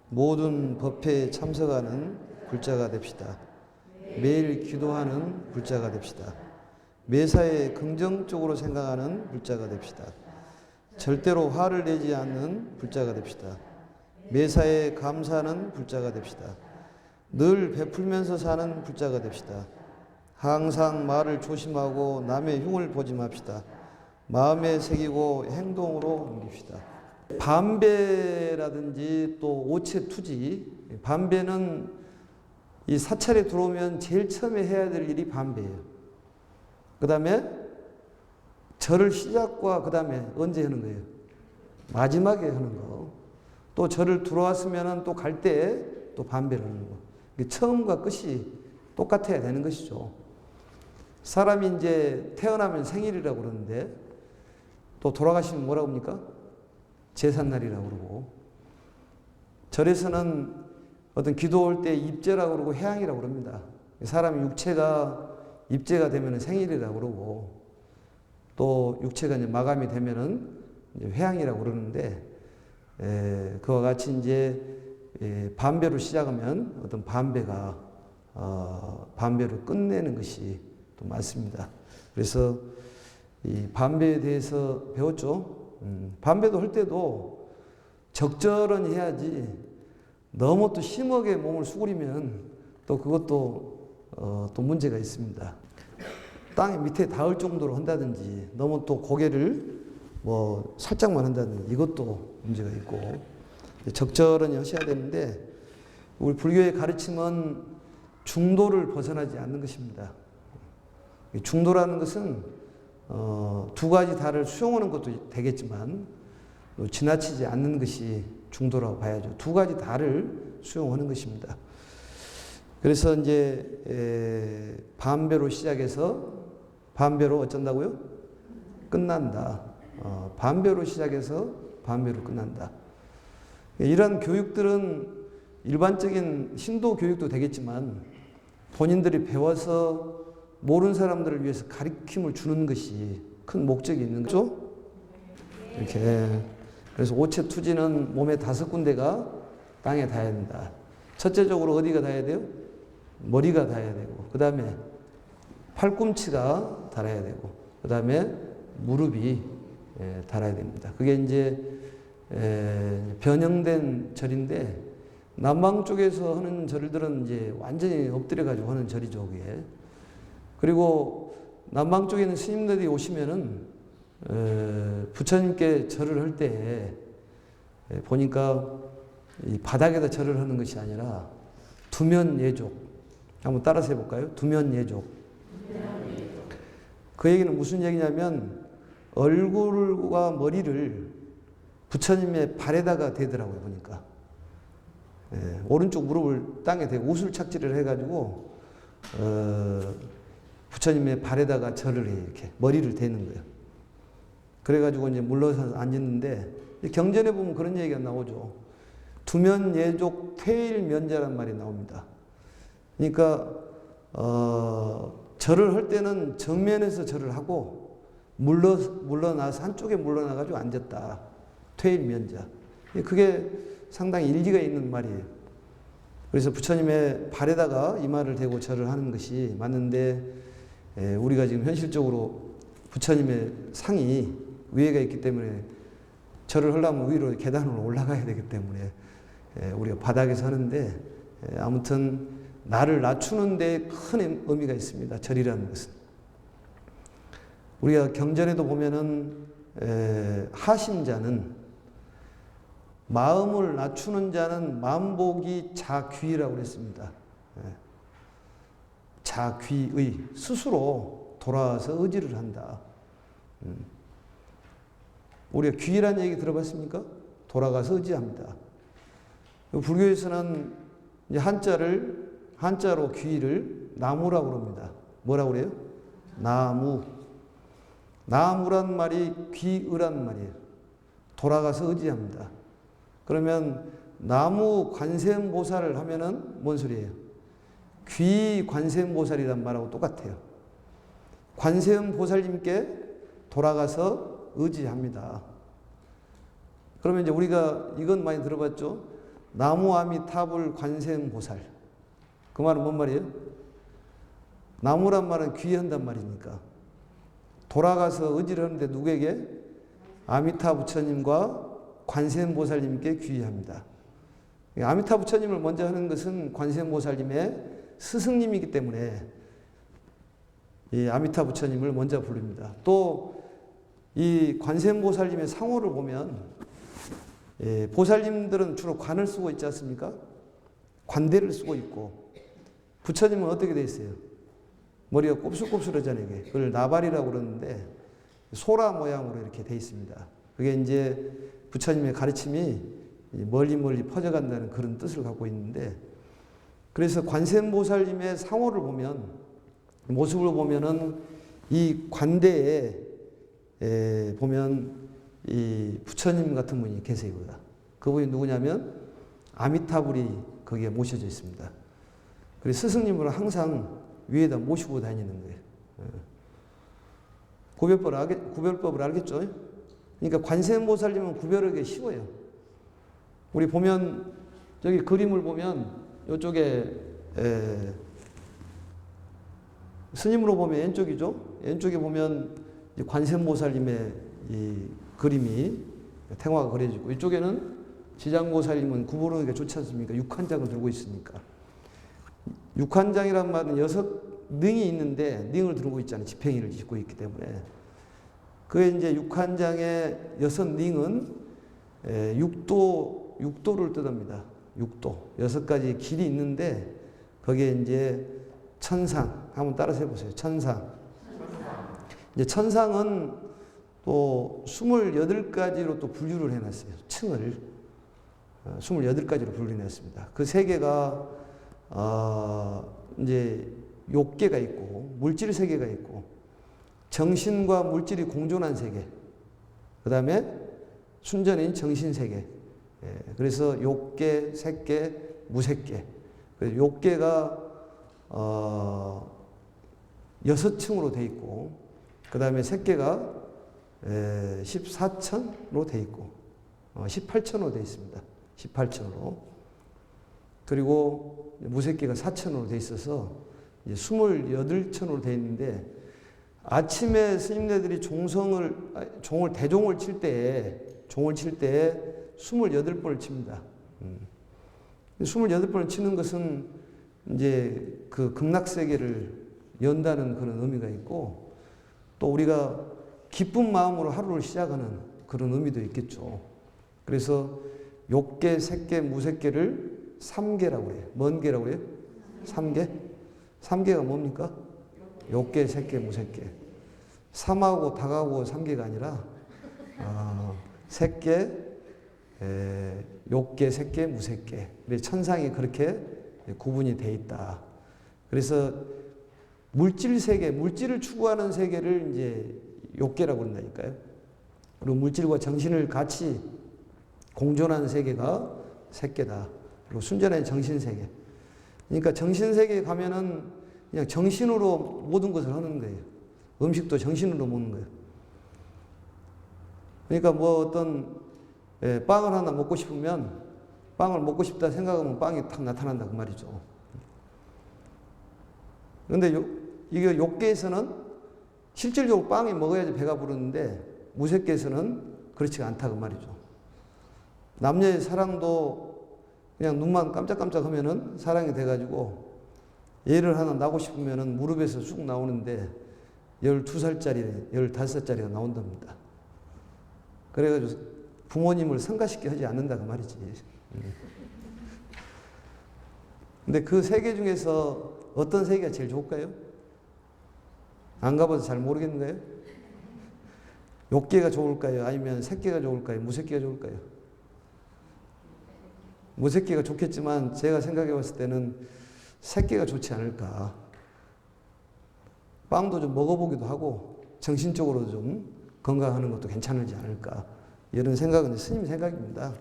모든 법회에 참석하는 불자가 됩시다. 매일 기도하는 불자가 됩시다. 매사에 긍정적으로 생각하는 불자가 됩시다. 절대로 화를 내지 않는 불자가 됩시다. 매사에 감사하는 불자가 됩시다. 늘 베풀면서 사는 불자가 됩시다. 항상 말을 조심하고 남의 흉을 보지 맙시다. 마음에 새기고 행동으로 옮깁시다. 반배라든지 또 오체투지, 반배는 이 사찰에 들어오면 제일 처음에 해야 될 일이 반배예요. 그 다음에 절을 시작과 그 다음에 언제 하는 거예요? 마지막에 하는 거. 또 절을 들어왔으면 또 갈 때 또 반배를 하는 거. 처음과 끝이 똑같아야 되는 것이죠. 사람이 이제 태어나면 생일이라고 그러는데 또 돌아가시면 뭐라고 합니까? 제삿날이라고 그러고, 절에서는 어떤 기도할 때 입제라고 그러고 해양이라고 그럽니다. 사람 육체가 입제가 되면 생일이라고 그러고, 또 육체가 이제 마감이 되면은 이제 회양이라고 그러는데, 그와 같이 이제 반배로 시작하면 어떤 반배가 반배로 끝내는 것이 또 맞습니다. 그래서 이 반배에 대해서 배웠죠. 반배도 할 때도 적절히 해야지 너무 또 심하게 몸을 수그리면 또 그것도 또 문제가 있습니다. 땅 밑에 닿을 정도로 한다든지 너무 또 고개를 뭐 살짝만 한다든지 이것도 문제가 있고, 적절히 하셔야 되는데, 우리 불교의 가르침은 중도를 벗어나지 않는 것입니다. 중도라는 것은 두 가지 다를 수용하는 것도 되겠지만 지나치지 않는 것이 중도라고 봐야죠. 두 가지 다를 수용하는 것입니다. 그래서 이제 반배로 시작해서 반배로 어쩐다고요? 끝난다. 반배로 시작해서 반배로 끝난다. 이런 교육들은 일반적인 신도 교육도 되겠지만 본인들이 배워서 모르는 사람들을 위해서 가르침을 주는 것이 큰 목적이 있는 거죠. 이렇게. 그래서 오체투지는 몸의 5군데가 땅에 닿아야 된다. 첫째적으로 어디가 닿아야 돼요? 머리가 닿아야 되고, 그 다음에 팔꿈치가 닿아야 되고, 그 다음에 무릎이 닿아야 됩니다. 그게 이제 변형된 절인데, 남방 쪽에서 하는 절들은 이제 완전히 엎드려가지고 하는 절이죠, 그게. 그리고 남방 쪽에 있는 스님들이 오시면은 부처님께 절을 할 때 보니까 이 바닥에다 절을 하는 것이 아니라 두면 예족. 한번 따라서 해볼까요? 두면 예족. 그 얘기는 무슨 얘기냐면 얼굴과 머리를 부처님의 발에다가 대더라고요, 보니까. 오른쪽 무릎을 땅에 대고 우술착지를 해가지고 부처님의 발에다가 절을 해, 이렇게 머리를 대는 거예요. 그래가지고 이제 물러서 앉았는데, 경전에 보면 그런 얘기가 나오죠. 두면 예족 퇴일면자란 말이 나옵니다. 그러니까 절을 할 때는 정면에서 절을 하고 물러나서 한쪽에 물러나가지고 앉았다. 퇴일면자. 그게 상당히 일리가 있는 말이에요. 그래서 부처님의 발에다가 이마를 대고 절을 하는 것이 맞는데, 우리가 지금 현실적으로 부처님의 상이 위에가 있기 때문에 절을 하려면 위로 계단으로 올라가야 되기 때문에 우리가 바닥에서 하는데, 아무튼 나를 낮추는 데 큰 의미가 있습니다. 절이라는 것은. 우리가 경전에도 보면은 하심자는, 마음을 낮추는 자는 만복이 자귀라고 그랬습니다. 자귀의, 스스로 돌아와서 의지를 한다. 우리가 귀라는 얘기 들어봤습니까? 돌아가서 의지합니다. 불교에서는 이제 한자로 귀를 나무라고 그럽니다. 뭐라고 그래요? 나무. 나무란 말이 귀의란 말이에요. 돌아가서 의지합니다. 그러면 나무 관세음보살을 하면은 뭔 소리예요? 귀 관세음보살이란 말하고 똑같아요. 관세음보살님께 돌아가서 의지합니다. 그러면 이제 우리가 이건 많이 들어봤죠? 나무아미타불 관세음보살. 그 말은 뭔 말이에요? 나무란 말은 귀한단 말이니까. 돌아가서 의지를 하는데 누구에게? 아미타 부처님과 관세음보살님께 귀의합니다. 아미타 부처님을 먼저 하는 것은 관세음보살님의 스승님이기 때문에 이 아미타 부처님을 먼저 부릅니다. 또 이 관세음보살님의 상호를 보면 보살님들은 주로 관을 쓰고 있지 않습니까? 관대를 쓰고 있고 부처님은 어떻게 되어 있어요? 머리가 곱슬곱슬하잖아요. 그걸 나발이라고 그러는데 소라 모양으로 이렇게 되어 있습니다. 그게 이제 부처님의 가르침이 멀리 퍼져간다는 그런 뜻을 갖고 있는데, 그래서 관세음보살님의 상호를 보면, 모습을 보면은 이 관대에 보면 이 부처님 같은 분이 계세요. 그분이 누구냐면 아미타불이 거기에 모셔져 있습니다. 그래서 스승님을 항상 위에다 모시고 다니는 거예요. 구별법을 알겠죠? 그러니까 관세음보살님은 구별하기 쉬워요. 우리 보면 저기 그림을 보면 이쪽에 스님으로 보면 왼쪽이죠. 왼쪽에 보면 관세음보살님의 이 그림이 태화가 그려지고, 이쪽에는 지장보살님은 구부러기가 좋지 않습니까? 육한장을 들고 있으니까. 육한장이란 말은 6능이 있는데 능을 들고 있잖아요. 지팽이를 짚고 있기 때문에. 그게 이제 육한장의 6능은 육도를 뜻합니다. 육도. 6가지 길이 있는데 거기에 이제 천상. 한번 따라서 해보세요. 천상. 이제 천상은 또 28가지로 또 분류를 해놨어요. 층을. 28가지로 분류를 해놨습니다. 그 3개가 이제 욕계가 있고, 물질 세계가 있고, 정신과 물질이 공존한 세계, 그 다음에 순전인 정신 세계. 그래서 욕계, 색계, 무색계. 욕계가 6층으로 되어 있고, 그 다음에 색계가 14천으로 되어 있고, 18천으로 되어 있습니다. 18천으로. 그리고 무색계가 4천으로 되어 있어서 이제 28천으로 되어 있는데, 아침에 스님네들이 대종을 칠 때에 28번을 칩니다. 28번을 치는 것은 이제 그 극락세계를 연다는 그런 의미가 있고, 또 우리가 기쁜 마음으로 하루를 시작하는 그런 의미도 있겠죠. 그래서 욕계, 색계, 무색계를 3계라고 해요. 뭔 계라고 해요? 3계? 3계가 뭡니까? 욕계, 색계, 무색계. 3하고 닭하고 3계가 아니라 색계, 욕계, 색계, 무색계. 그래서 천상이 그렇게 구분이 돼 있다. 그래서 물질 세계, 물질을 추구하는 세계를 이제 욕계라고 그런다니까요. 그리고 물질과 정신을 같이 공존하는 세계가 색계다. 그리고 순전한 정신 세계. 그러니까 정신 세계에 가면은 그냥 정신으로 모든 것을 하는 거예요. 음식도 정신으로 먹는 거예요. 그러니까 뭐 어떤 빵을 하나 먹고 싶으면 빵을 먹고 싶다 생각하면 빵이 탁 나타난다 그 말이죠. 그런데 이게 욕계에서는 실질적으로 빵이 먹어야지 배가 부르는데 무색계에서는 그렇지가 않다 그 말이죠. 남녀의 사랑도 그냥 눈만 깜짝깜짝 하면은 사랑이 돼가지고 애를 하나 낳고 싶으면은 무릎에서 쑥 나오는데 12살짜리, 15살짜리가 나온답니다. 그래가지고 부모님을 성가시게 하지 않는다 그 말이지. 근데 그 세계 중에서 어떤 세계가 제일 좋을까요? 안 가봐서 잘 모르겠는 거예요? 욕계가 좋을까요? 아니면 색계가 좋을까요? 무색계가 좋을까요? 무색계가 좋겠지만 제가 생각해 봤을 때는 색계가 좋지 않을까. 빵도 좀 먹어보기도 하고 정신적으로 좀 건강하는 것도 괜찮을지 않을까 이런 생각은 스님 생각입니다.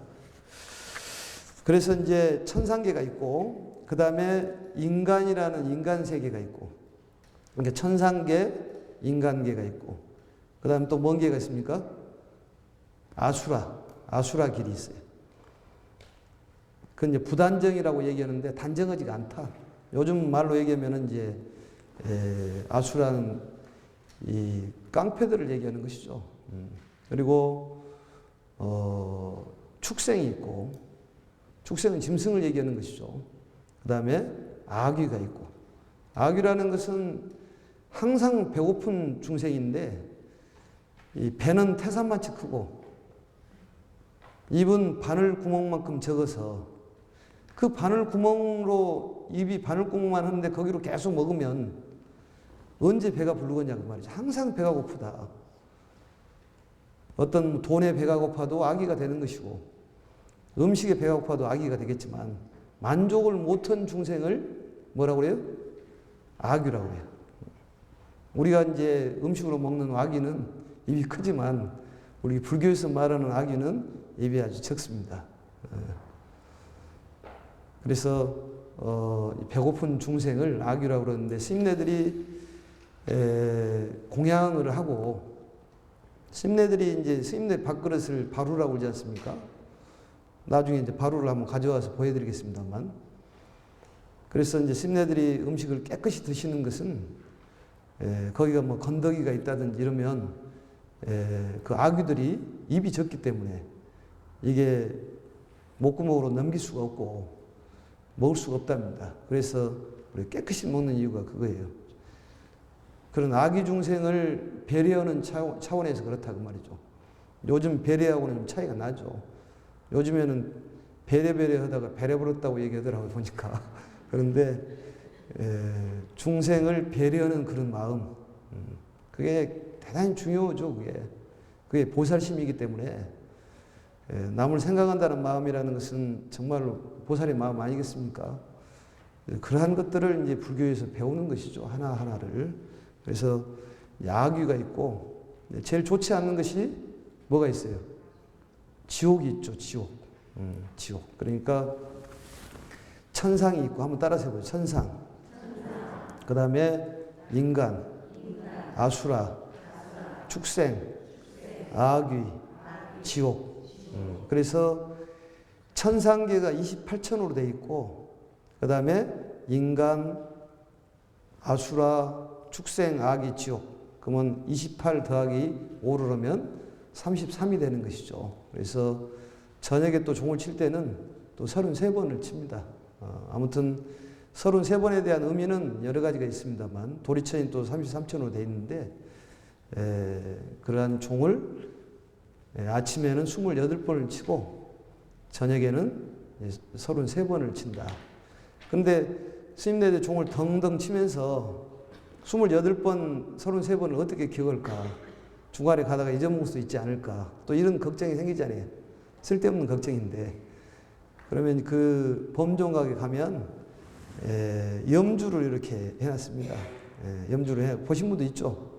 그래서 이제 천상계가 있고 그 다음에 인간이라는 인간 세계가 있고 그러니까 천상계, 인간계가 있고 그 다음에 또 뭔 계가 있습니까? 아수라 길이 있어요. 그건 이제 부단정이라고 얘기하는데 단정하지가 않다. 요즘 말로 얘기하면은 이제 아수라는 이 깡패들을 얘기하는 것이죠. 그리고 축생이 있고 축생은 짐승을 얘기하는 것이죠. 그 다음에 아귀가 있고 아귀라는 것은 항상 배고픈 중생인데 이 배는 태산만치 크고 입은 바늘 구멍만큼 적어서 그 바늘 구멍으로 입이 바늘 구멍만 하는데 거기로 계속 먹으면 언제 배가 부르겠냐고 말이죠. 항상 배가 고프다. 어떤 돈에 배가 고파도 아기가 되는 것이고 음식에 배가 고파도 아기가 되겠지만 만족을 못한 중생을 뭐라고 그래요? 아귀라고 그래요. 우리가 이제 음식으로 먹는 아귀는 입이 크지만 우리 불교에서 말하는 아귀는 입이 아주 적습니다. 그래서 배고픈 중생을 아귀라고 그러는데 스님네들이 공양을 하고 스님네들이 이제 스님네 밥그릇을 바루라고 그러지 않습니까? 나중에 이제 바루를 한번 가져와서 보여드리겠습니다만 그래서 이제 스님네들이 음식을 깨끗이 드시는 것은 거기가 뭐 건더기가 있다든지 이러면 그 아귀들이 입이 적기 때문에 이게 목구멍으로 넘길 수가 없고 먹을 수가 없답니다. 그래서 우리 깨끗이 먹는 이유가 그거예요. 그런 아귀 중생을 배려하는 차원에서 그렇다고 말이죠. 요즘 배려하고는 좀 차이가 나죠. 요즘에는 배려하다가 배려버렸다고 얘기하더라고요, 보니까. 그런데 중생을 배려하는 그런 마음, 그게 대단히 중요하죠. 그게 보살심이기 때문에 남을 생각한다는 마음이라는 것은 정말로 보살의 마음 아니겠습니까? 그러한 것들을 이제 불교에서 배우는 것이죠. 하나하나를. 그래서 야귀가 있고 제일 좋지 않는 것이 뭐가 있어요? 지옥이 있죠. 지옥. 지옥. 그러니까 천상이 있고 한번 따라서 해보죠. 천상. 그 다음에 인간, 아수라, 축생, 아귀, 지옥. 그래서 천상계가 28천으로 되어 있고 그 다음에 인간, 아수라, 축생, 아귀, 지옥. 그러면 28 더하기 5를 하면 33이 되는 것이죠. 그래서 저녁에 또 종을 칠 때는 또 33번을 칩니다. 아무튼 33번에 대한 의미는 여러 가지가 있습니다만 도리천이 또 33천으로 되어 있는데 그러한 종을 아침에는 28번을 치고 저녁에는 33번을 친다. 근데 스님네들 종을 덩덩 치면서 28번, 33번을 어떻게 기억할까? 중간에 가다가 잊어먹을 수 있지 않을까? 또 이런 걱정이 생기잖아요. 쓸데없는 걱정인데. 그러면 그 범종각에 가면 염주를 이렇게 해놨습니다. 염주를 보신 분도 있죠?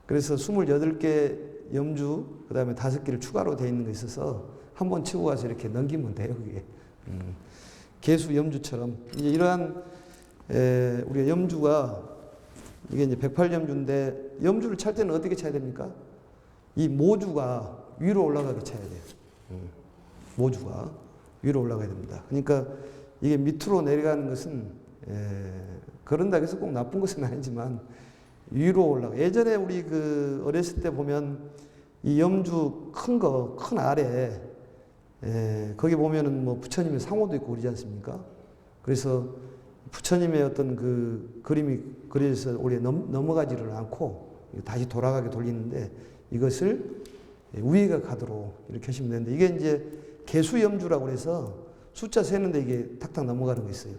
그래서 28개 염주, 그 다음에 5개를 추가로 되어 있는 거 있어서 한번 치고 가서 이렇게 넘기면 돼요, 그게. 개수 염주처럼. 이제 이러한, 우리가 염주가, 이게 이제 108염주인데, 염주를 찰 때는 어떻게 차야 됩니까? 이 모주가 위로 올라가게 차야 돼요. 모주가 위로 올라가야 됩니다. 그러니까 이게 밑으로 내려가는 것은, 그런다고 해서 꼭 나쁜 것은 아니지만, 위로 올라가. 예전에 우리 그 어렸을 때 보면 이 염주 큰 알에 거기 보면은 뭐 부처님의 상호도 있고 그러지 않습니까? 그래서 부처님의 어떤 그 그림이 그려서 우리 넘어가지를 않고 다시 돌아가게 돌리는데 이것을 위에가 가도록 이렇게 하시면 되는데 이게 이제 개수염주라고 해서 숫자 세는데 이게 탁탁 넘어가는 거 있어요.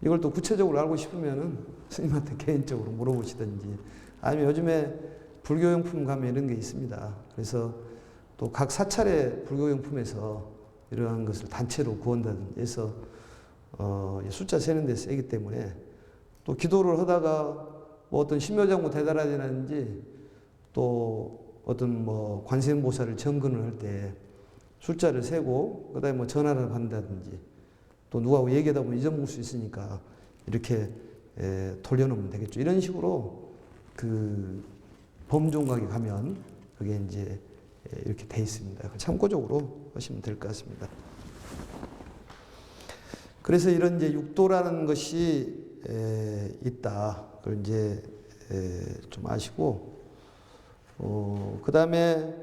이걸 또 구체적으로 알고 싶으면은 스님한테 개인적으로 물어보시든지 아니면 요즘에 불교용품 가면 이런 게 있습니다. 그래서 또 각 사찰의 불교용품에서 이러한 것을 단체로 구한다든지 해서 숫자 세는 데 쓰기 때문에 또 기도를 하다가 뭐 어떤 신묘장구 대달아야되는지 또 어떤 뭐 관세음보살을 정근을 할 때 숫자를 세고 그다음에 뭐 전화를 받는다든지 또 누구하고 얘기하다 보면 잊어먹을 수 있으니까 이렇게 돌려놓으면 되겠죠. 이런 식으로 그 범종각에 가면 그게 이제 이렇게 돼 있습니다. 참고적으로 하시면 될 것 같습니다. 그래서 이런 이제 육도라는 것이 있다. 그걸 이제 좀 아시고, 그 다음에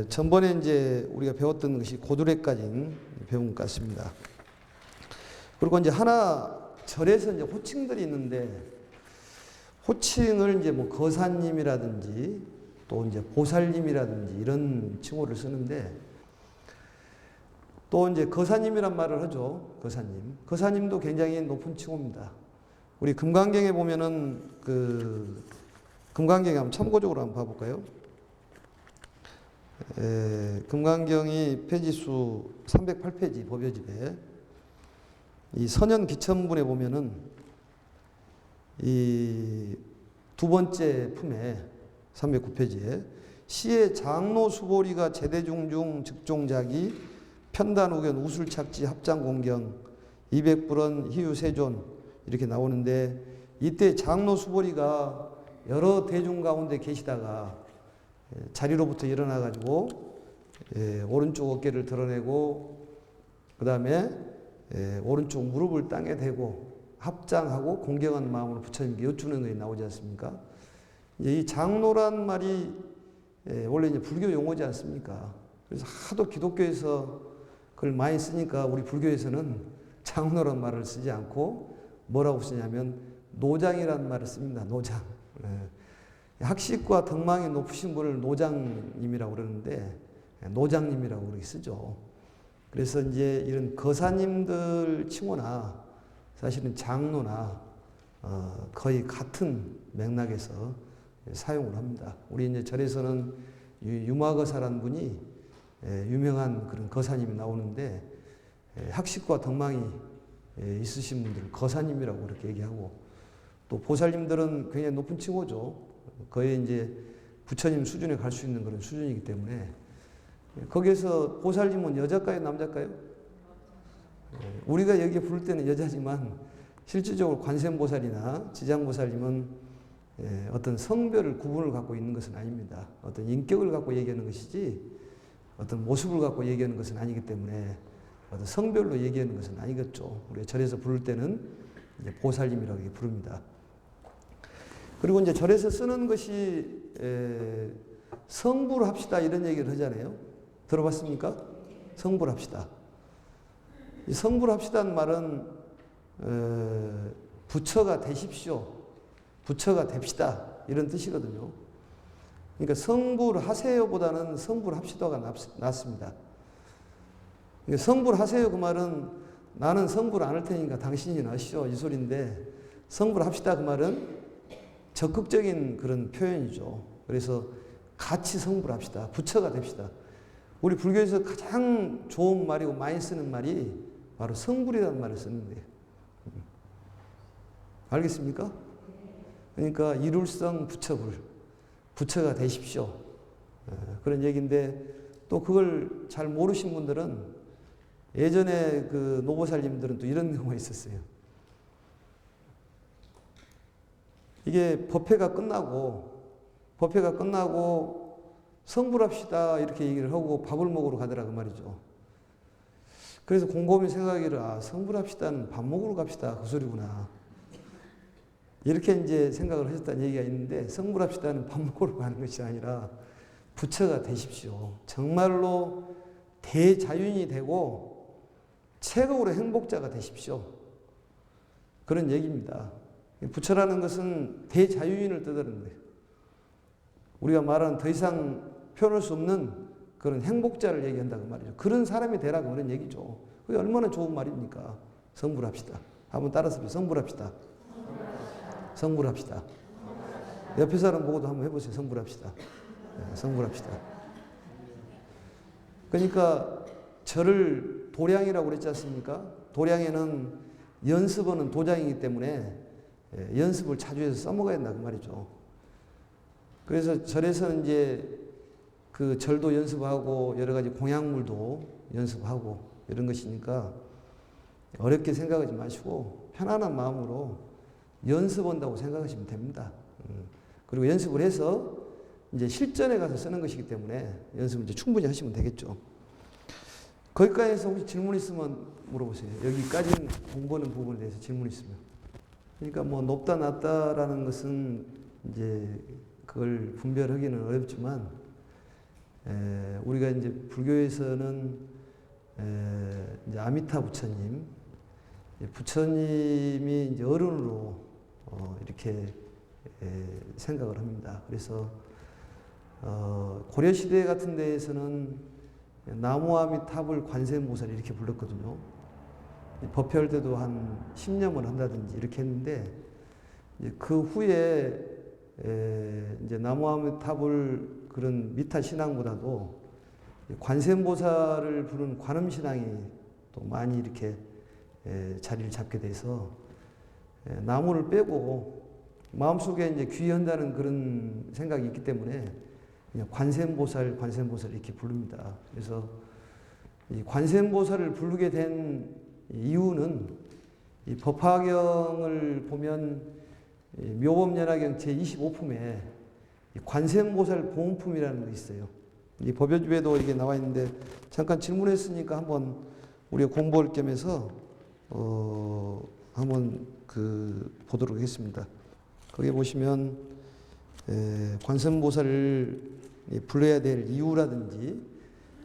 전번에 이제 우리가 배웠던 것이 고두례까지 배운 것 같습니다. 그리고 이제 하나 절에서 이제 호칭들이 있는데 호칭을 이제 뭐 거사님이라든지 또 이제 보살님이라든지 이런 칭호를 쓰는데 또 이제 거사님이란 말을 하죠. 거사님. 거사님도 굉장히 높은 칭호입니다. 우리 금강경에 보면은 그 금강경에 한번 참고적으로 한번 봐볼까요? 금강경이 페이지수 308페이지 법요집에 이 선현기천분에 보면은 이 두 번째 품에 309페이지에 시의 장로 수보리가 제대중중 즉종자기 편단우견 우술착지 합장공경 200불원 희유세존 이렇게 나오는데 이때 장로 수보리가 여러 대중 가운데 계시다가 자리로부터 일어나 가지고 오른쪽 어깨를 드러내고 그 다음에 오른쪽 무릎을 땅에 대고 합장하고 공경한 마음으로 부처님께 여쭈는 것이 나오지 않습니까? 이 장로란 말이 원래 이제 불교 용어지 않습니까? 그래서 하도 기독교에서 그걸 많이 쓰니까 우리 불교에서는 장로란 말을 쓰지 않고 뭐라고 쓰냐면 노장이라는 말을 씁니다. 노장. 학식과 덕망이 높으신 분을 노장님이라고 그러는데 노장님이라고 그렇게 쓰죠. 그래서 이제 이런 거사님들 칭호나 사실은 장로나 거의 같은 맥락에서 사용을 합니다. 우리 이제 절에서는 유마거사라는 분이 유명한 그런 거사님이 나오는데 학식과 덕망이 있으신 분들 거사님이라고 그렇게 얘기하고 또 보살님들은 굉장히 높은 칭호죠. 거의 이제 부처님 수준에 갈 수 있는 그런 수준이기 때문에 거기에서 보살님은 여자일까요, 남자일까요? 우리가 여기 부를 때는 여자지만 실질적으로 관세음보살이나 지장보살님은 어떤 성별을 구분을 갖고 있는 것은 아닙니다. 어떤 인격을 갖고 얘기하는 것이지 어떤 모습을 갖고 얘기하는 것은 아니기 때문에 어떤 성별로 얘기하는 것은 아니겠죠. 우리가 절에서 부를 때는 이제 보살님이라고 부릅니다. 그리고 이제 절에서 쓰는 것이 성불 합시다 이런 얘기를 하잖아요. 들어봤습니까? 성불 합시다. 이 성불 합시다는 말은 부처가 되십시오. 부처가 됩시다. 이런 뜻이거든요. 그러니까 성불하세요보다는 성불합시다가 낫습니다. 그러니까 성불하세요 그 말은 나는 성불 안 할 테니까 당신이 하시오 이 소리인데 성불합시다 그 말은 적극적인 그런 표현이죠. 그래서 같이 성불합시다. 부처가 됩시다. 우리 불교에서 가장 좋은 말이고 많이 쓰는 말이 바로 성불이라는 말을 쓰는 거예요. 알겠습니까? 그러니까 이룰성 부처불. 부처가 되십시오. 그런 얘기인데 또 그걸 잘 모르신 분들은 예전에 그 노보살님들은 또 이런 경우가 있었어요. 이게 법회가 끝나고 성불합시다 이렇게 얘기를 하고 밥을 먹으러 가더라고 말이죠. 그래서 곰곰이 생각하기를 성불합시다는 밥 먹으러 갑시다 그 소리구나. 이렇게 이제 생각을 하셨다는 얘기가 있는데 성불합시다는 밥 먹으러 가는 것이 아니라 부처가 되십시오. 정말로 대자윤이 되고 최고로 행복자가 되십시오. 그런 얘기입니다. 부처라는 것은 대자유인을 뜻하는 거예요. 우리가 말하는 더 이상 표현할 수 없는 그런 행복자를 얘기한다고 말이죠. 그런 사람이 되라고 그런 얘기죠. 그게 얼마나 좋은 말입니까? 성불합시다. 한번 따라서 성불합시다. 성불합시다. 옆에 사람 보고도 한번 해보세요. 성불합시다. 성불합시다. 그러니까 절을 도량이라고 그랬지 않습니까? 도량에는 연습하는 도장이기 때문에 연습을 자주 해서 써먹어야 된다 그 말이죠. 그래서 절에서는 이제 그 절도 연습하고 여러 가지 공약물도 연습하고 이런 것이니까 어렵게 생각하지 마시고 편안한 마음으로 연습한다고 생각하시면 됩니다. 그리고 연습을 해서 이제 실전에 가서 쓰는 것이기 때문에 연습을 이제 충분히 하시면 되겠죠. 거기까지 해서 혹시 질문 있으면 물어보세요. 여기까지 공부하는 부분에 대해서 질문 있으면. 그러니까 뭐 높다 낮다라는 것은 이제 그걸 분별하기는 어렵지만 우리가 이제 불교에서는 이제 아미타 부처님, 부처님이 이제 어른으로 이렇게 생각을 합니다. 그래서 고려 시대 같은 데에서는 나무아미탑을 관세음보살 이렇게 불렀거든요. 법회할 때도 한 10년을 한다든지 이렇게 했는데 이제 그 후에 이제 나무아미탑을 그런 미타 신앙보다도 관세음보살을 부른 관음신앙이 또 많이 이렇게 자리를 잡게 돼서 나무를 빼고 마음속에 이제 귀한다는 그런 생각이 있기 때문에 그냥 관세음보살 이렇게 부릅니다. 그래서 이 관세음보살을 부르게 된 이유는 이 법화경을 보면 묘법연화경 제25품에 관세음보살 보온품이라는 게 있어요. 이 법요집에도 이게 나와 있는데 잠깐 질문했으니까 한번 우리가 공부할 겸해서 한번 보도록 하겠습니다. 거기 보시면 관세음보살을 불러야 될 이유라든지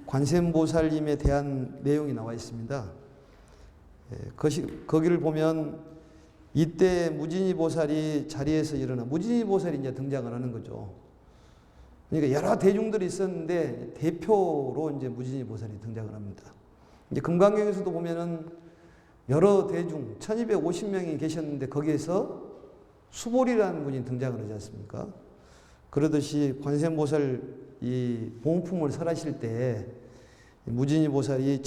관세음보살님에 대한 내용이 나와 있습니다. 거기를 보면 이때 무진이보살이 자리에서 일어나 무진이보살이 이제 등장을 하는 거죠. 그러니까 여러 대중들이 있었는데 대표로 이제 무진이보살이 등장을 합니다. 이제 금강경에서도 보면은 여러 대중 1250명이 계셨는데 거기에서 수보리라는 분이 등장을 하지 않습니까? 그러듯이 관세음보살 이 보온품을 설하실 때 무진이보살이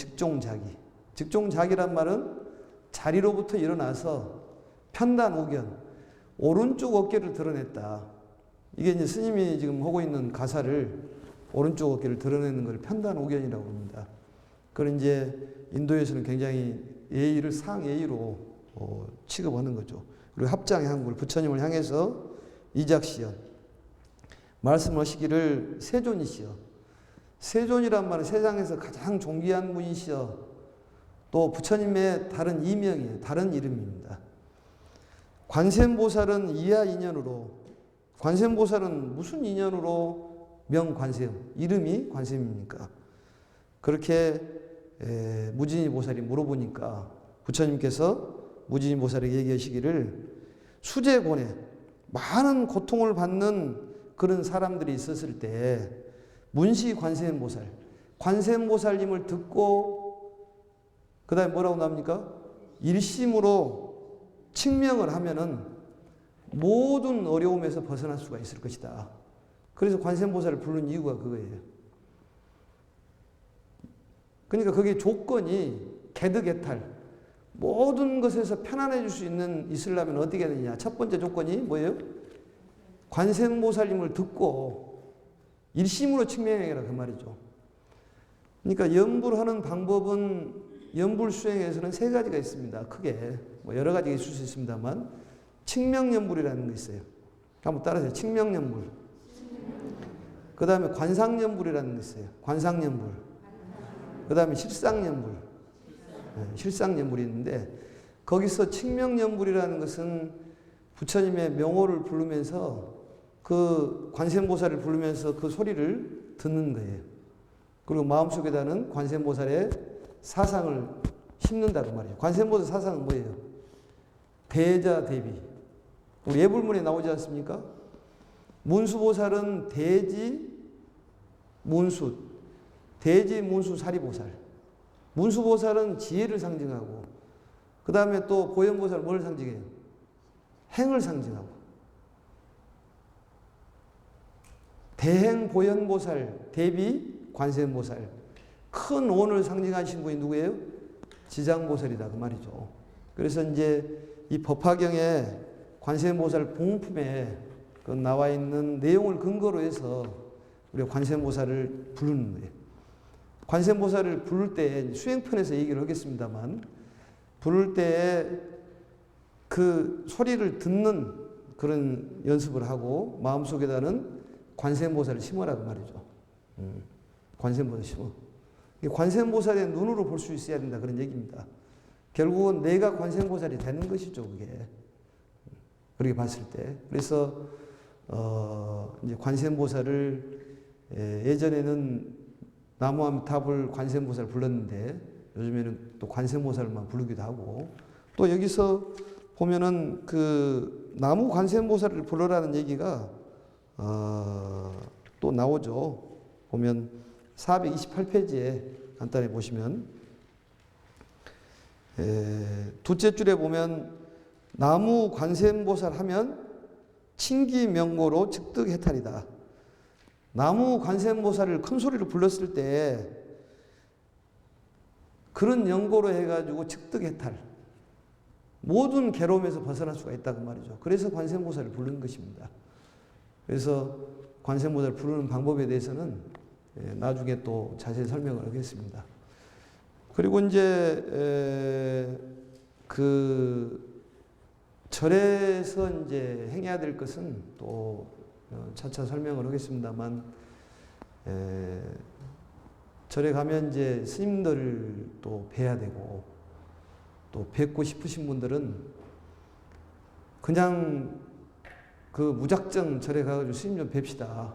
즉종자기란 말은 자리로부터 일어나서 편단우견, 오른쪽 어깨를 드러냈다. 이게 이제 스님이 지금 하고 있는 가사를 오른쪽 어깨를 드러내는 걸 편단우견이라고 합니다. 그걸 이제 인도에서는 굉장히 예의를 상예의로 취급하는 거죠. 그리고 합장향불, 부처님을 향해서 이작시연, 말씀하시기를 세존이시여. 세존이란 말은 세상에서 가장 존귀한 분이시여. 또 부처님의 다른 이명이에요. 다른 이름입니다. 관세음보살은 이하 인연으로, 관세음보살은 무슨 인연으로 명관세음, 이름이 관세음입니까? 그렇게 무진이보살이 물어보니까 부처님께서 무진이보살에게 얘기하시기를 수제곤에 많은 고통을 받는 그런 사람들이 있었을 때 문시 관세음보살, 관세음보살님을 듣고 그 다음에 뭐라고 나옵니까? 일심으로 칭명을 하면은 모든 어려움에서 벗어날 수가 있을 것이다. 그래서 관세음보살을 부른 이유가 그거예요. 그러니까 그게 조건이 개득개탈, 모든 것에서 편안해질 수 있으려면 어떻게 해야 되냐. 첫 번째 조건이 뭐예요? 관세음보살님을 듣고 일심으로 칭명해라 그 말이죠. 그러니까 염불하는 방법은 염불 수행에서는 세 가지가 있습니다. 크게 뭐 여러 가지가 있을 수 있습니다만 칭명염불이라는 게 있어요. 한번 따라하세요. 칭명염불. 그 다음에 관상염불이라는 게 있어요. 관상염불. 그 다음에 실상염불. 실상염불이 있는데 거기서 칭명염불이라는 것은 부처님의 명호를 부르면서 그 관세음보살을 부르면서 그 소리를 듣는 거예요. 그리고 마음속에다는 관세음보살의 사상을 심는다고 말이에요. 관세음보살 사상은 뭐예요? 대자 대비. 우리 예불문에 나오지 않습니까? 문수보살은 대지 문수, 대지 문수 사리보살. 문수보살은 지혜를 상징하고 그 다음에 또 보현보살 뭘 상징해요? 행을 상징하고. 대행보현보살 대비 관세음보살, 큰 원을 상징하신 분이 누구예요? 지장보살이다 그 말이죠. 그래서 이제 이 법화경에 관세음보살 봉품에 그 나와 있는 내용을 근거로 해서 우리가 관세음보살을 부르는 거예요. 관세음보살을 부를 때 수행편에서 얘기를 하겠습니다만, 부를 때 그 소리를 듣는 그런 연습을 하고 마음속에다는 관세음보살을 심으라고 말이죠. 관세음보살 심어. 관세음보살의 눈으로 볼 수 있어야 된다 그런 얘기입니다. 결국은 내가 관세음보살이 되는 것이죠, 그게. 그렇게 봤을 때. 그래서 이제 관세음보살을 예전에는 나무아미타불 관세음보살 불렀는데 요즘에는 또 관세음보살만 부르기도 하고, 또 여기서 보면은 그 나무 관세음보살을 불러라는 얘기가 또 나오죠. 보면 428페이지에 간단히 보시면 둘째 줄에 보면 나무 관세음보살 하면 칭기명고로 즉득해탈이다. 나무 관세음보살을 큰 소리로 불렀을 때 그런 연고로 해가지고 즉득해탈, 모든 괴로움에서 벗어날 수가 있다고 말이죠. 그래서 관세음보살을 부르는 것입니다. 그래서 관세음보살 부르는 방법에 대해서는 나중에 또 자세히 설명을 하겠습니다. 그리고 이제 그 절에서 이제 행해야 될 것은 또 차차 설명을 하겠습니다만, 절에 가면 이제 스님들을 또 뵈야 되고, 또 뵙고 싶으신 분들은 그냥 그 무작정 절에 가가지고 스님 좀 뵙시다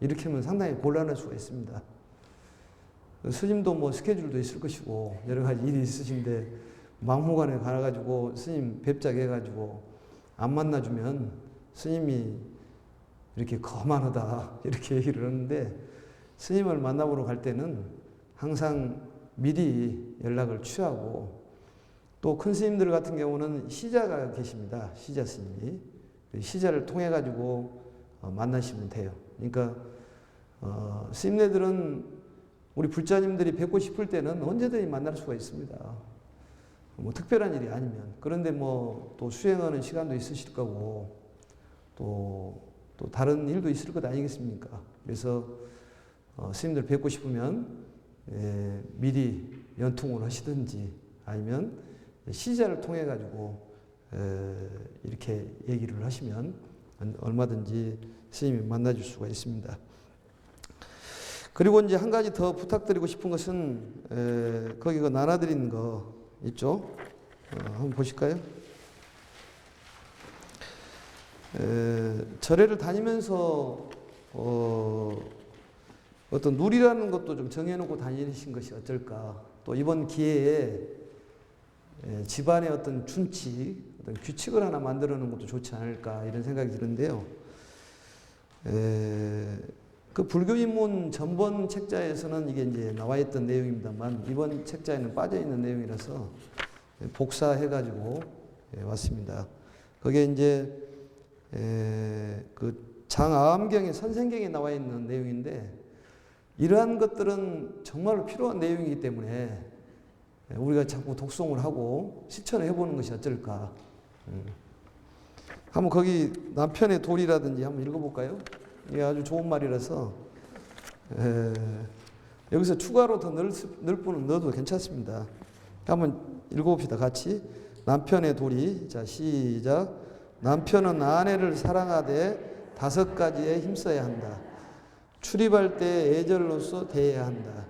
이렇게 하면 상당히 곤란할 수가 있습니다. 스님도 뭐 스케줄도 있을 것이고 여러 가지 일이 있으신데 막무가내 가가지고 스님 뵙자고 해가지고 안 만나주면 스님이 이렇게 거만하다 이렇게 얘기를 하는데, 스님을 만나보러 갈 때는 항상 미리 연락을 취하고, 또 큰 스님들 같은 경우는 시자가 계십니다. 시자 스님이. 시자를 통해 가지고 만나시면 돼요. 그러니까 스님네들은 우리 불자님들이 뵙고 싶을 때는 언제든지 만날 수가 있습니다. 뭐 특별한 일이 아니면. 그런데 뭐 또 수행하는 시간도 있으실 거고 또 다른 일도 있을 것 아니겠습니까? 그래서 스님들 뵙고 싶으면 미리 연통을 하시든지 아니면 시자를 통해 가지고 이렇게 얘기를 하시면 얼마든지 스님이 만나줄 수가 있습니다. 그리고 이제 한 가지 더 부탁드리고 싶은 것은 거기 그 나눠드린 거 있죠? 한번 보실까요? 절에를 다니면서 어떤 룰이라는 것도 좀 정해놓고 다니신 것이 어쩔까. 또 이번 기회에 집안의 어떤 준칙, 어떤 규칙을 하나 만들어 놓은 것도 좋지 않을까 이런 생각이 드는데요. 그 불교인문 전번 책자에서는 이게 이제 나와 있던 내용입니다만 이번 책자에는 빠져 있는 내용이라서 복사해가지고 왔습니다. 거기에 이제 그 장아암경의 선생경에 나와 있는 내용인데, 이러한 것들은 정말로 필요한 내용이기 때문에 우리가 자꾸 독송을 하고 실천을 해보는 것이 어쩔까. 한번 거기 남편의 돌이라든지 한번 읽어볼까요? 이게 아주 좋은 말이라서 여기서 추가로 더 넣을 분은 넣어도 괜찮습니다. 한번 읽어봅시다. 같이. 남편의 도리. 자, 시작. 남편은 아내를 사랑하되 5가지에 힘써야 한다. 출입할 때 애절로서 대해야 한다.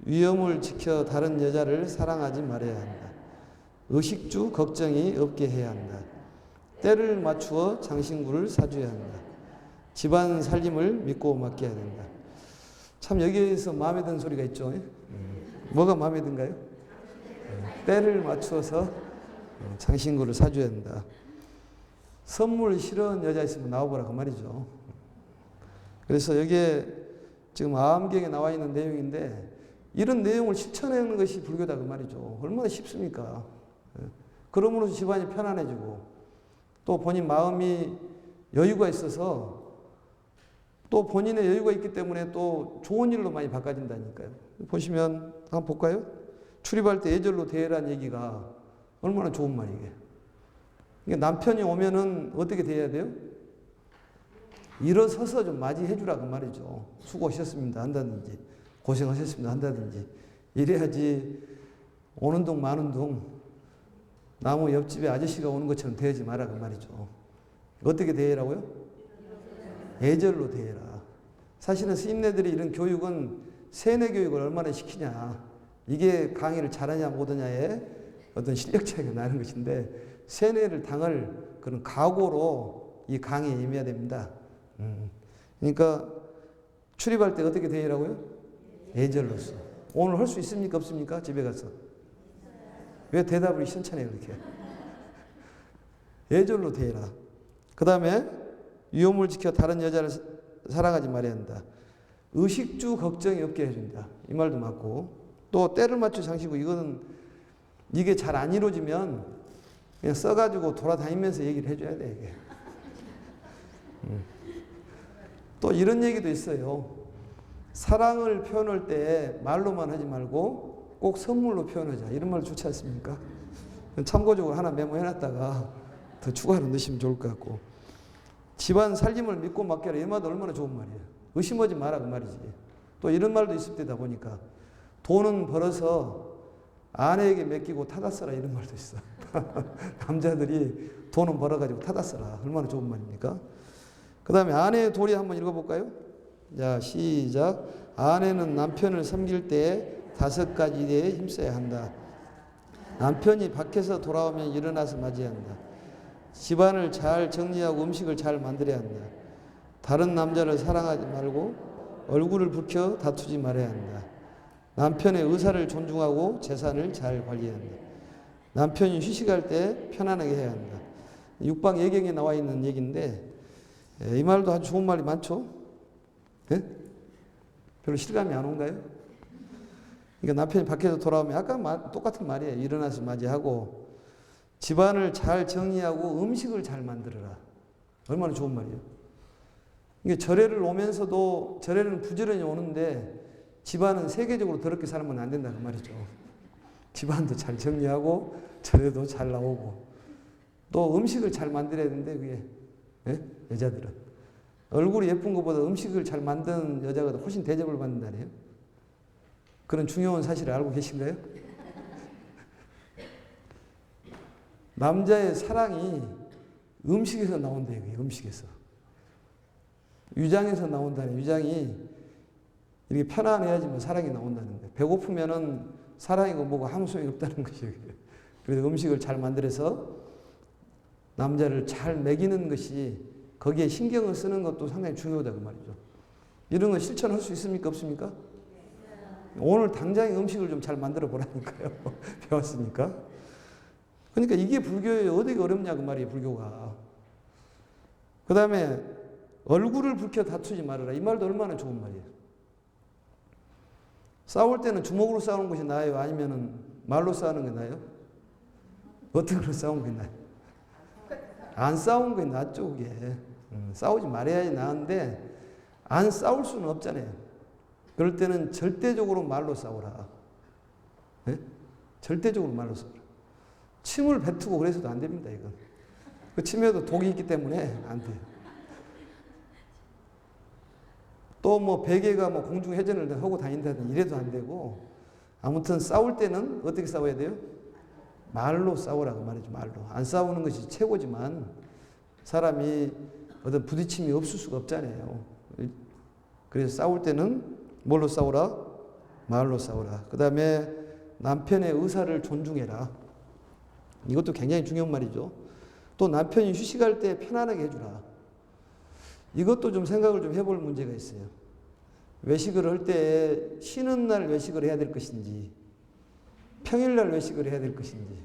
위험을 지켜 다른 여자를 사랑하지 말아야 한다. 의식주 걱정이 없게 해야 한다. 때를 맞추어 장신구를 사줘야 한다. 집안 살림을 믿고 맡겨야 된다. 참 여기에서 마음에 드는 소리가 있죠. 뭐가 마음에 든가요? 때를 맞추어서 장신구를 사줘야 된다. 선물 싫어하는 여자 있으면 나와보라 그 말이죠. 그래서 여기에 지금 아암경에 나와 있는 내용인데, 이런 내용을 실천하는 것이 불교다 그 말이죠. 얼마나 쉽습니까? 그러므로 집안이 편안해지고, 또 본인 마음이 여유가 있어서, 또 본인의 여유가 있기 때문에 또 좋은 일로 많이 바꿔진다니까요. 보시면 한번 볼까요? 출입할 때 예절로 대해라는 얘기가 얼마나 좋은 말이에요. 그러니까 남편이 오면은 어떻게 돼야 돼요? 일어서서 좀 맞이해 주라 그 말이죠. 수고하셨습니다 한다든지 고생하셨습니다 한다든지 이래야지 오는 둥 마는 둥 나무 옆집에 아저씨가 오는 것처럼 대하지 마라 그 말이죠. 어떻게 대해라고요? 예절로 대해라. 사실은 스님네들이 이런 교육은 세뇌 교육을 얼마나 시키냐, 이게 강의를 잘하냐 못하냐의 어떤 실력 차이가 나는 것인데, 세뇌를 당할 그런 각오로 이 강의에 임해야 됩니다. 그러니까 출입할 때 어떻게 대해라고요? 예절로서. 오늘 할 수 있습니까 없습니까? 집에 가서. 왜 대답을 시원찮아요 그렇게. 예절로 대해라. 그 다음에 위험을 지켜 다른 여자를 사랑하지 말아야 한다. 의식주 걱정이 없게 해준다. 이 말도 맞고, 또 때를 맞춰 장시고, 이거는 이게 잘 안 이루어지면 그냥 써가지고 돌아다니면서 얘기를 해줘야 돼 이게. 또 이런 얘기도 있어요. 사랑을 표현할 때 말로만 하지 말고 꼭 선물로 표현하자. 이런 말 좋지 않습니까? 참고적으로 하나 메모해놨다가 더 추가로 넣으시면 좋을 것 같고, 집안 살림을 믿고 맡겨라. 이 말도 얼마나 좋은 말이에요. 의심하지 마라 그 말이지. 또 이런 말도 있을 때다 보니까 돈은 벌어서 아내에게 맡기고 타다 써라 이런 말도 있어. 남자들이 돈은 벌어가지고 타다 써라. 얼마나 좋은 말입니까? 그 다음에 아내의 도리 한번 읽어볼까요? 자, 시작. 아내는 남편을 섬길 때 5가지에 힘써야 한다. 남편이 밖에서 돌아오면 일어나서 맞이해야 한다. 집안을 잘 정리하고 음식을 잘 만들어야 한다. 다른 남자를 사랑하지 말고 얼굴을 붉혀 다투지 말아야 한다. 남편의 의사를 존중하고 재산을 잘 관리해야 한다. 남편이 휴식할 때 편안하게 해야 한다. 육방 예경에 나와 있는 얘기인데, 이 말도 아주 좋은 말이 많죠? 네? 별로 실감이 안 온가요? 그러니까 남편이 밖에서 돌아오면 아까 똑같은 말이에요. 일어나서 맞이하고 집안을 잘 정리하고 음식을 잘 만들어라. 얼마나 좋은 말이에요. 이게 절에를 오면서도, 절에는 부지런히 오는데 집안은 세계적으로 더럽게 살면 안 된다는 말이죠. 집안도 잘 정리하고 절에도 잘 나오고 또 음식을 잘 만들어야 되는데, 그게 예? 여자들은 얼굴이 예쁜 것보다 음식을 잘 만드는 여자가 훨씬 대접을 받는다네요. 그런 중요한 사실을 알고 계신가요? 남자의 사랑이 음식에서 나온대요. 음식에서. 위장에서 나온다네. 위장이 이렇게 편안해야지만 사랑이 나온다는데, 배고프면은 사랑이고 뭐고 아무 소용이 없다는 것이에요. 그래서 음식을 잘 만들어서 남자를 잘 먹이는 것이, 거기에 신경을 쓰는 것도 상당히 중요하다 그 말이죠. 이런 거 실천할 수 있습니까 없습니까? 오늘 당장 음식을 좀 잘 만들어 보라니까요. 배웠으니까. 그러니까 이게 불교예요. 어디가 어렵냐 그 말이에요 불교가. 그 다음에 얼굴을 붉혀 다투지 말아라. 이 말도 얼마나 좋은 말이에요. 싸울 때는 주먹으로 싸우는 것이 나아요? 아니면 말로 싸우는 게 나아요? 어떤 걸로 싸우는 게 나아요? 안 싸우는 게 낫죠 그게. 싸우지 말아야지 나은데 안 싸울 수는 없잖아요. 그럴 때는 절대적으로 말로 싸우라. 네? 절대적으로 말로 싸우라. 침을 뱉고 그래서도 안 됩니다 이건. 그 침에도 독이 있기 때문에 안 돼요. 또 뭐 베개가 뭐 공중회전을 하고 다닌다든 이래도 안 되고, 아무튼 싸울 때는 어떻게 싸워야 돼요? 말로 싸우라고 말이죠. 말로. 안 싸우는 것이 최고지만 사람이 어떤 부딪힘이 없을 수가 없잖아요. 그래서 싸울 때는 뭘로 싸우라? 말로 싸우라. 그 다음에 남편의 의사를 존중해라. 이것도 굉장히 중요한 말이죠. 또 남편이 휴식할 때 편안하게 해주라. 이것도 좀 생각을 좀 해볼 문제가 있어요. 외식을 할 때 쉬는 날 외식을 해야 될 것인지, 평일날 외식을 해야 될 것인지,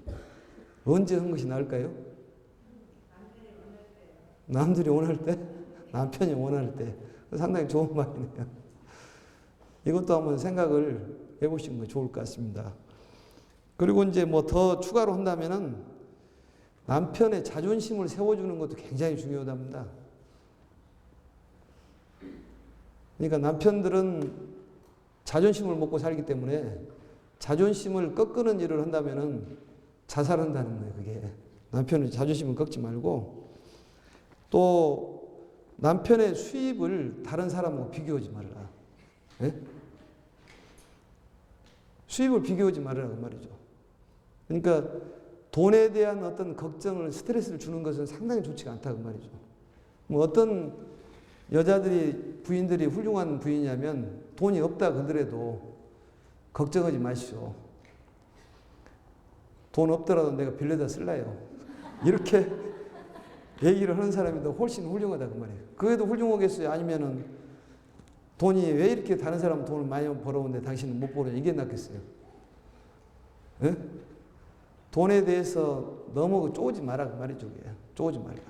언제 한 것이 나을까요? 남들이 원할 때? 남편이 원할 때. 상당히 좋은 말이네요. 이것도 한번 생각을 해보시는 거 좋을 것 같습니다. 그리고 이제 뭐 더 추가로 한다면은 남편의 자존심을 세워주는 것도 굉장히 중요하답니다. 그러니까 남편들은 자존심을 먹고 살기 때문에 자존심을 꺾는 일을 한다면은 자살한다는 거예요, 그게. 남편의 자존심은 꺾지 말고, 또 남편의 수입을 다른 사람하고 비교하지 말아라. 예? 수입을 비교하지 말으라고 말이죠. 그러니까 돈에 대한 어떤 걱정을, 스트레스를 주는 것은 상당히 좋지가 않다고 말이죠. 뭐 어떤 여자들이, 부인들이 훌륭한 부인이냐면 돈이 없다 그러더라도 걱정하지 마시오. 돈 없더라도 내가 빌려다 쓸라요. 이렇게 얘기를 하는 사람이 더 훨씬 훌륭하다 그 말이에요. 그게도 훌륭하겠어요? 아니면은 돈이 왜 이렇게 다른 사람 돈을 많이 벌어오는데 당신은 못 벌어? 이게 낫겠어요? 예? 돈에 대해서 너무 쪼지 마라 그 말이죠. 쪼지 말라.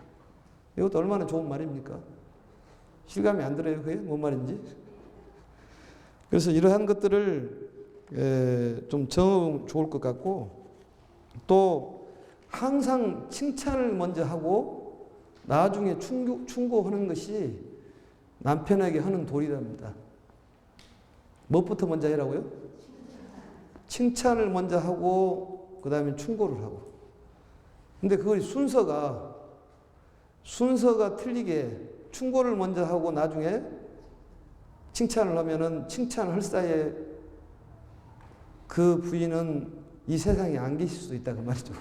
이것도 얼마나 좋은 말입니까? 실감이 안 들어요, 그게? 뭔 말인지? 그래서 이러한 것들을 좀 정하면 좋을 것 같고, 또 항상 칭찬을 먼저 하고 나중에 충고하는 것이 남편에게 하는 도리랍니다. 무엇부터 먼저 해라고요? 칭찬을 먼저 하고 그 다음에 충고를 하고. 근데 그걸 순서가 틀리게 충고를 먼저 하고 나중에 칭찬을 하면은 칭찬할 사이에 그 부인은 이 세상에 안 계실 수도 있다 그 말이죠.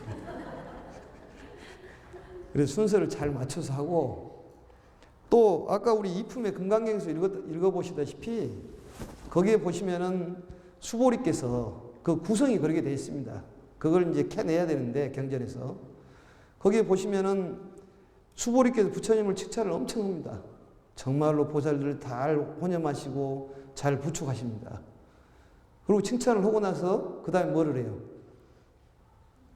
그래서 순서를 잘 맞춰서 하고, 또 아까 우리 이품의 금강경에서 읽어보시다시피 거기에 보시면은 수보리께서 그 구성이 그렇게 되어 있습니다. 그걸 이제 캐내야 되는데 경전에서 거기에 보시면은 수보리께서 부처님을 칭찬을 엄청 합니다. 정말로 보살들을 잘 혼념하시고 잘 부축하십니다. 그리고 칭찬을 하고 나서 그 다음에 뭐를 해요?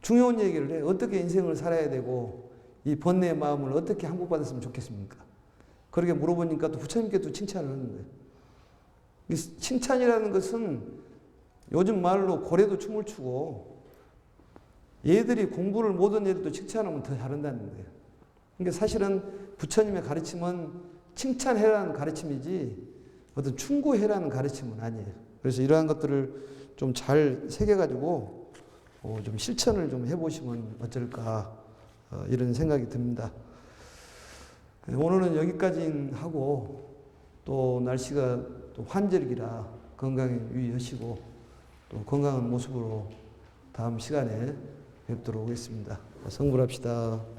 중요한 얘기를 해요. 어떻게 인생을 살아야 되고 이 번뇌의 마음을 어떻게 항복받았으면 좋겠습니까? 그렇게 물어보니까 또 부처님께도 칭찬을 하는 거예요. 칭찬이라는 것은 요즘 말로 고래도 춤을 추고 얘들이 공부를 못한 애들도 칭찬하면 더 잘한다는 거예요. 그러니까 사실은 부처님의 가르침은 칭찬해라는 가르침이지 어떤 충고해라는 가르침은 아니에요. 그래서 이러한 것들을 좀 잘 새겨가지고 좀 실천을 좀 해보시면 어쩔까 이런 생각이 듭니다. 오늘은 여기까지 하고, 또 날씨가 또 환절기라 건강에 유의하시고 또 건강한 모습으로 다음 시간에 뵙도록 하겠습니다. 성불합시다.